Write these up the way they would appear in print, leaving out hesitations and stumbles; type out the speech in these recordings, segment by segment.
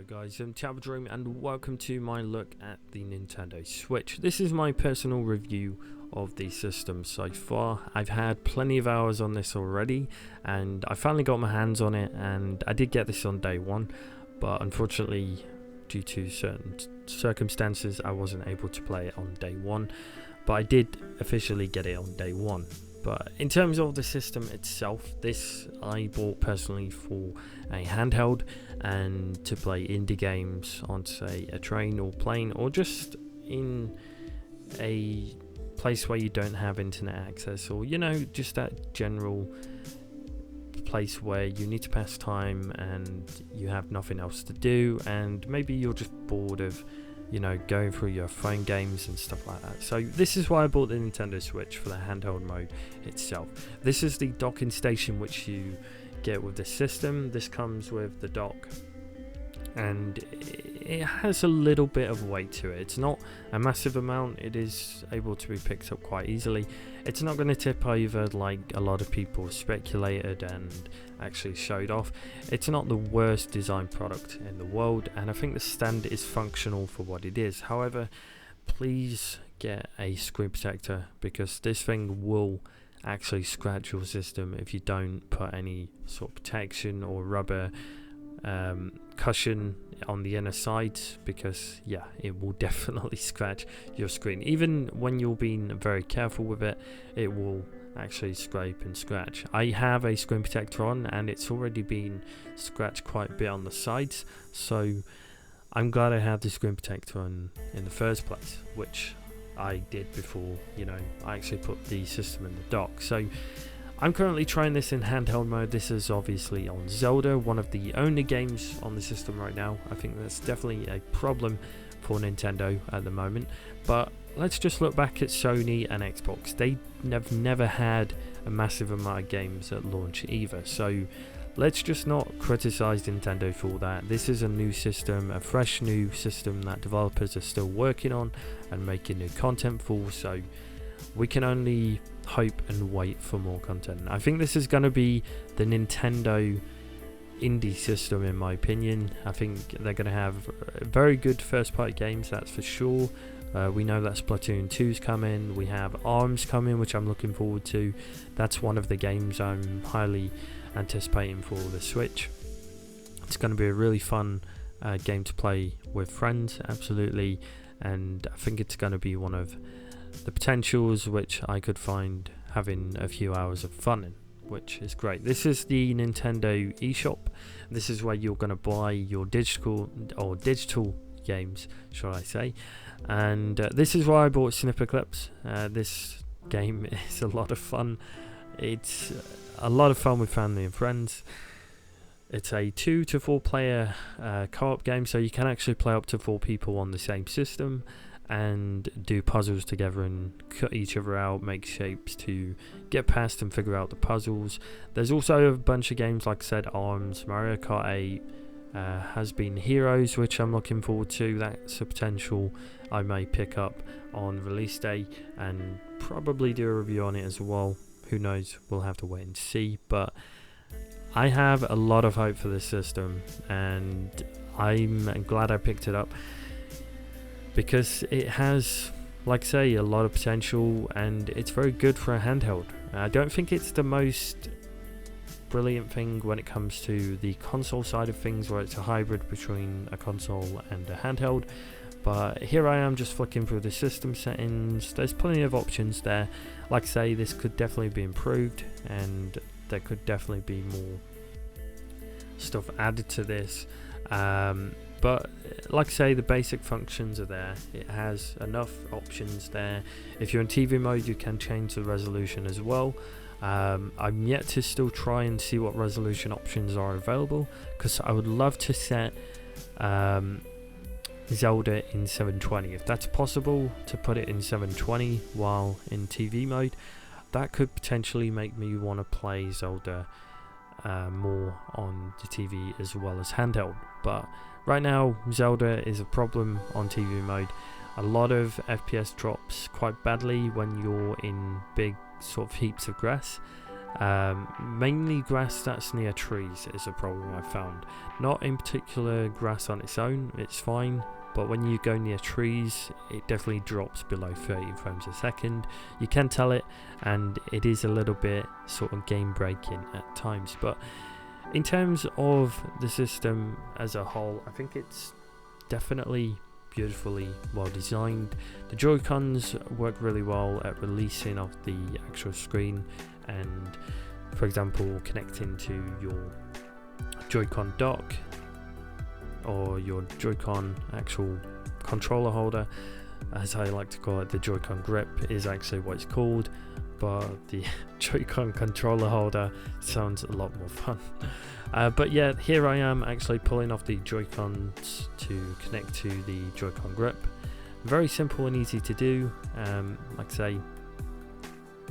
guys, I'm Tabadream and welcome to my look at the Nintendo Switch. This is my personal review of the system so far. I've had plenty of hours on this already and I finally got my hands on it, and I did get this on day one, but unfortunately due to certain circumstances I wasn't able to play it on day one, but I did officially get it on day one. But in terms of the system itself, this I bought personally for a handheld and to play indie games on, say, a train or plane, or just in a place where you don't have internet access, or just that general place where you need to pass time and you have nothing else to do, and maybe you're just bored of going through your phone games and stuff like that. So this is why I bought the Nintendo Switch, for the handheld mode itself. This is the docking station which you get with the system. This comes with the dock and it has a little bit of weight to it. It's not a massive amount. It is able to be picked up quite easily. It's not going to tip over like a lot of people speculated and actually showed off. It's not the worst design product in the world, and I think the stand is functional for what it is. However, please get a screen protector, because this thing will actually scratch your system if you don't put any sort of protection or rubber cushion on the inner sides, because it will definitely scratch your screen. Even when you're being very careful with it, it will actually scrape and scratch. I have a screen protector on and it's already been scratched quite a bit on the sides, so I'm glad I had the screen protector on in the first place, which I did before I actually put the system in the dock. So I'm currently trying this in handheld mode. This is obviously on Zelda, one of the only games on the system right now. I think that's definitely a problem for Nintendo at the moment. But let's just look back at Sony and Xbox. They have never had a massive amount of games at launch either. So let's just not criticize Nintendo for that. This is a new system, a fresh new system that developers are still working on and making new content for. So we can only hope and wait for more content. I think this is going to be the Nintendo indie system, in my opinion. I think they're going to have very good first party games, that's for sure. We know that Splatoon 2's coming. We have ARMS coming, which I'm looking forward to. That's one of the games I'm highly anticipating for the Switch. It's going to be a really fun game to play with friends, absolutely, and I think it's going to be one of the potentials which I could find having a few hours of fun in, which is great. This is the Nintendo eShop. This is where you're going to buy your digital games, shall I say, and this is why I bought Snipperclips. This game is a lot of fun. It's a lot of fun with family and friends. It's a 2 to 4 player co-op game, so you can actually play up to 4 people on the same system and do puzzles together and cut each other out, make shapes to get past and figure out the puzzles. There's also a bunch of games, like I said, ARMS, Mario Kart 8, Has Been Heroes, which I'm looking forward to. That's a potential I may pick up on release day and probably do a review on it as well. Who knows, we'll have to wait and see, but I have a lot of hope for this system and I'm glad I picked it up, because it has, like I say, a lot of potential and it's very good for a handheld. I don't think it's the most brilliant thing when it comes to the console side of things, where it's a hybrid between a console and a handheld, but here I am just flicking through the system settings. There's plenty of options there. Like I say, this could definitely be improved and there could definitely be more stuff added to this, but like I say, the basic functions are there. It has enough options there. If you're in TV mode, you can change the resolution as well. I'm yet to still try and see what resolution options are available, because I would love to set Zelda in 720. If that's possible, to put it in 720 while in TV mode, that could potentially make me want to play Zelda more on the TV as well as handheld. But right now, Zelda is a problem on TV mode. A lot of FPS drops quite badly when you're in big sort of heaps of grass, Mainly grass that's near trees is a problem I found. Not in particular grass on its own, it's fine, but when you go near trees it definitely drops below 30 frames a second. You can tell it, and it is a little bit sort of game breaking at times, but in terms of the system as a whole, I think it's definitely beautifully well designed. The Joy-Cons work really well at releasing off the actual screen, and for example connecting to your Joy-Con dock or your Joy-Con actual controller holder, as I like to call it. The Joy-Con grip is actually what it's called, but the Joy-Con controller holder sounds a lot more fun. But yeah, here I am actually pulling off the Joy-Cons to connect to the Joy-Con grip. Very simple and easy to do. Like I say,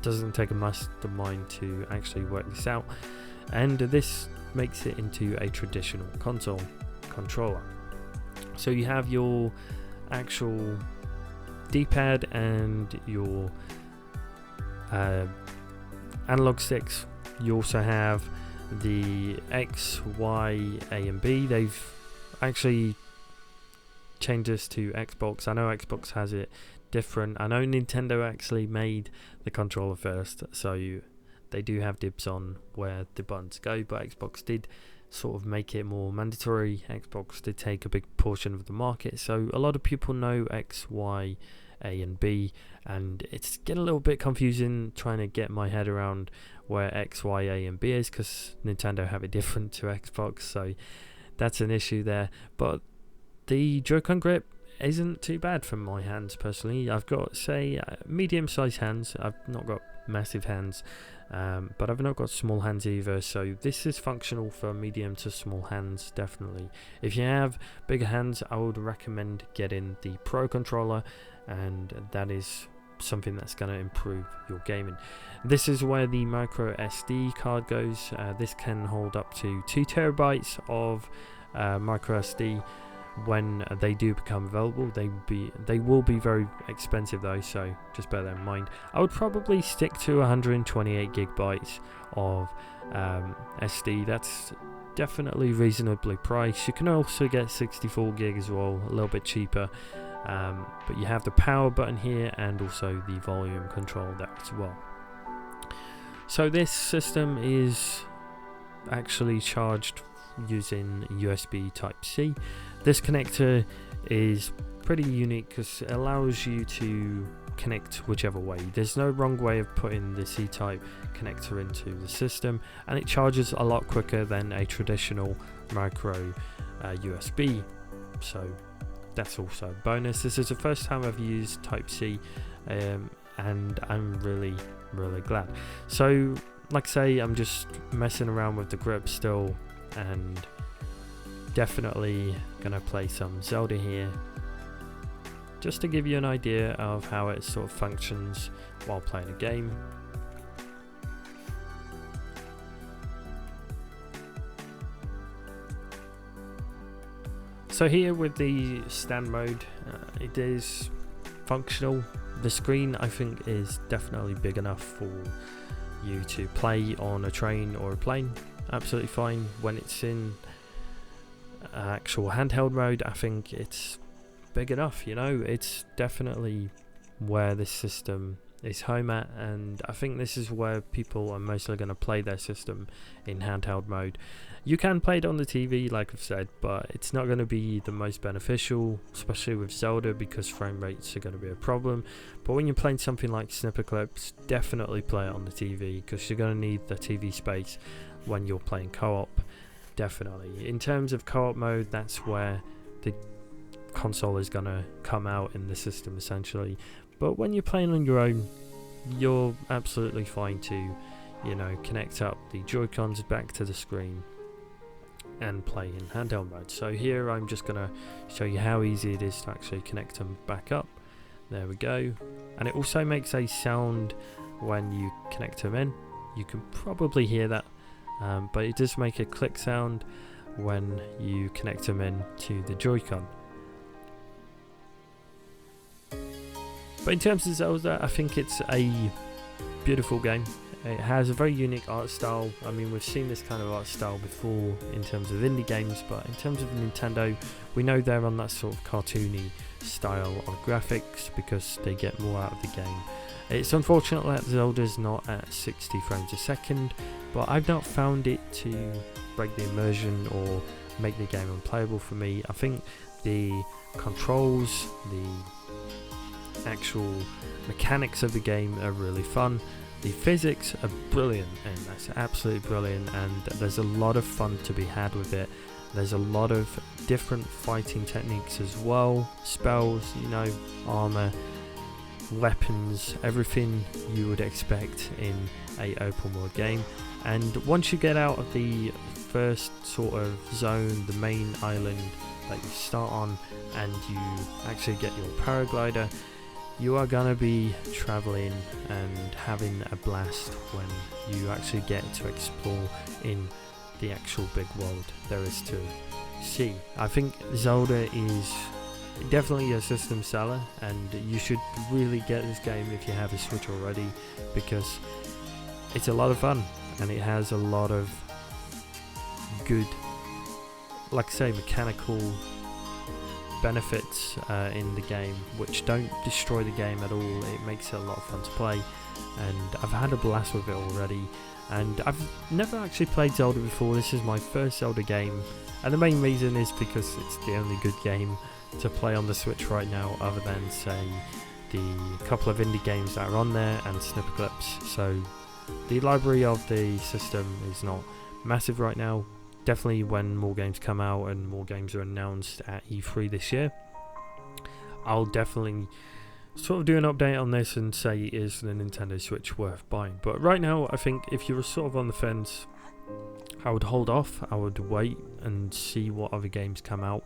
doesn't take a mastermind to actually work this out, and this makes it into a traditional console controller. So you have your actual D-pad and your analog sticks. You also have the X, Y, A and B. They've actually changed this to Xbox. I know Xbox has it different. I know Nintendo actually made the controller first, so they do have dibs on where the buttons go, but Xbox did sort of make it more mandatory. Xbox did take a big portion of the market, so a lot of people know X, Y, A and B, and it's getting a little bit confusing trying to get my head around where X, Y, A and B is, because Nintendo have it different to Xbox, so that's an issue there. But the Joy-Con grip isn't too bad for my hands personally. I've got, say, medium-sized hands. I've not got massive hands, but I've not got small hands either, so this is functional for medium to small hands, definitely. If you have bigger hands, I would recommend getting the Pro controller, and that is something that's going to improve your gaming. This is where the micro SD card goes. This can hold up to 2 terabytes of micro SD. When they do become available, they will be very expensive though, so just bear that in mind. I would probably stick to 128 gigabytes of SD. That's definitely reasonably priced. You can also get 64 gig as well, a little bit cheaper, but you have the power button here and also the volume control there as well. So this system is actually charged using USB Type-C. This connector is pretty unique because it allows you to connect whichever way. There's no wrong way of putting the C-type connector into the system, and it charges a lot quicker than a traditional micro USB, so that's also a bonus. This is the first time I've used Type-C, and I'm really glad. So like I say, I'm just messing around with the grip still, and definitely gonna play some Zelda here just to give you an idea of how it sort of functions while playing a game. So here with the stand mode, it is functional. The screen I think is definitely big enough for you to play on a train or a plane. Absolutely fine. When it's in actual handheld mode, I think it's big enough, you know. It's definitely where this system is home at, and I think this is where people are mostly going to play their system, in handheld mode. You can play it on the TV, like I've said, but it's not going to be the most beneficial, especially with Zelda, because frame rates are going to be a problem. But when you're playing something like Snipperclips, definitely play it on the TV, because you're going to need the TV space when you're playing co-op. Definitely. In terms of co-op mode, that's where the console is going to come out in the system essentially. But when you're playing on your own, you're absolutely fine to, you know, connect up the Joy-Cons back to the screen and play in handheld mode. So here I'm just going to show you how easy it is to actually connect them back up. There we go. And it also makes a sound when you connect them in. You can probably hear that, but it does make a click sound when you connect them in to the Joy-Con. But in terms of Zelda, I think it's a beautiful game. It has a very unique art style. I mean, we've seen this kind of art style before in terms of indie games, but in terms of Nintendo, we know they're on that sort of cartoony style of graphics because they get more out of the game. It's unfortunate that Zelda's not at 60 frames a second, but I've not found it to break the immersion or make the game unplayable for me. I think the controls, the actual mechanics of the game are really fun. The physics are brilliant, and that's absolutely brilliant, and there's a lot of fun to be had with it. There's a lot of different fighting techniques as well, spells, you know, armor, weapons, everything you would expect in a open world game. And once you get out of the first sort of zone, the main island that you start on, and you actually get your paraglider, you are gonna be traveling and having a blast when you actually get to explore in the actual big world there is to see. I think Zelda is definitely a system seller, and you should really get this game if you have a Switch already, because it's a lot of fun and it has a lot of good, like I say, mechanical benefits in the game which don't destroy the game at all. It makes it a lot of fun to play, and I've had a blast with it already. And I've never actually played Zelda before. This is my first Zelda game, and the main reason is because it's the only good game to play on the Switch right now, other than say the couple of indie games that are on there and Snipperclips. So the library of the system is not massive right now. Definitely when more games come out and more games are announced at E3 this year, I'll definitely sort of do an update on this and say, is the Nintendo Switch worth buying? But right now, I think if you were sort of on the fence, I would hold off. I would wait and see what other games come out.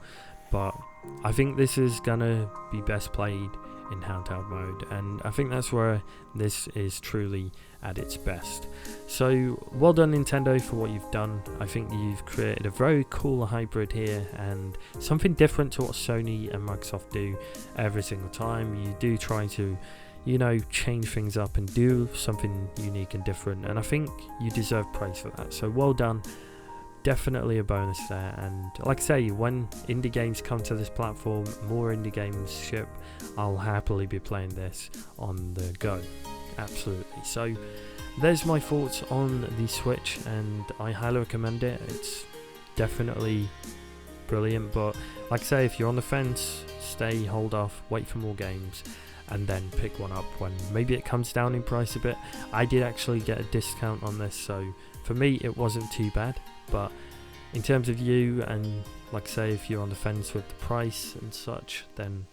But I think this is gonna be best played in handheld mode, and I think that's where this is truly at its best. So well done, Nintendo, for what you've done. I think you've created a very cool hybrid here, and something different to what Sony and Microsoft do every single time. You do try to, you know, change things up and do something unique and different, and I think you deserve praise for that. So well done. Definitely a bonus there. And like I say, when indie games come to this platform, more indie games ship, I'll happily be playing this on the go. Absolutely. So there's my thoughts on the Switch, and I highly recommend it. It's definitely brilliant, but like I say, if you're on the fence, stay, hold off, wait for more games, and then pick one up when maybe it comes down in price a bit. I did actually get a discount on this, so for me it wasn't too bad. But in terms of you, and like I say, if you're on the fence with the price and such, then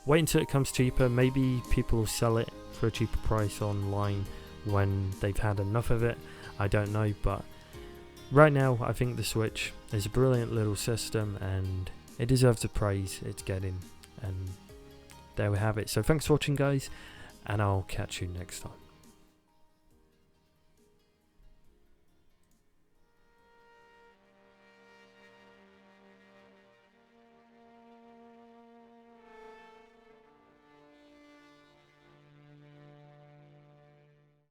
wait until it comes cheaper. Maybe people will sell it for a cheaper price online when they've had enough of it. I don't know, but right now I think the Switch is a brilliant little system, and it deserves the praise it's getting. And there we have it. So thanks for watching, guys, and I'll catch you next time.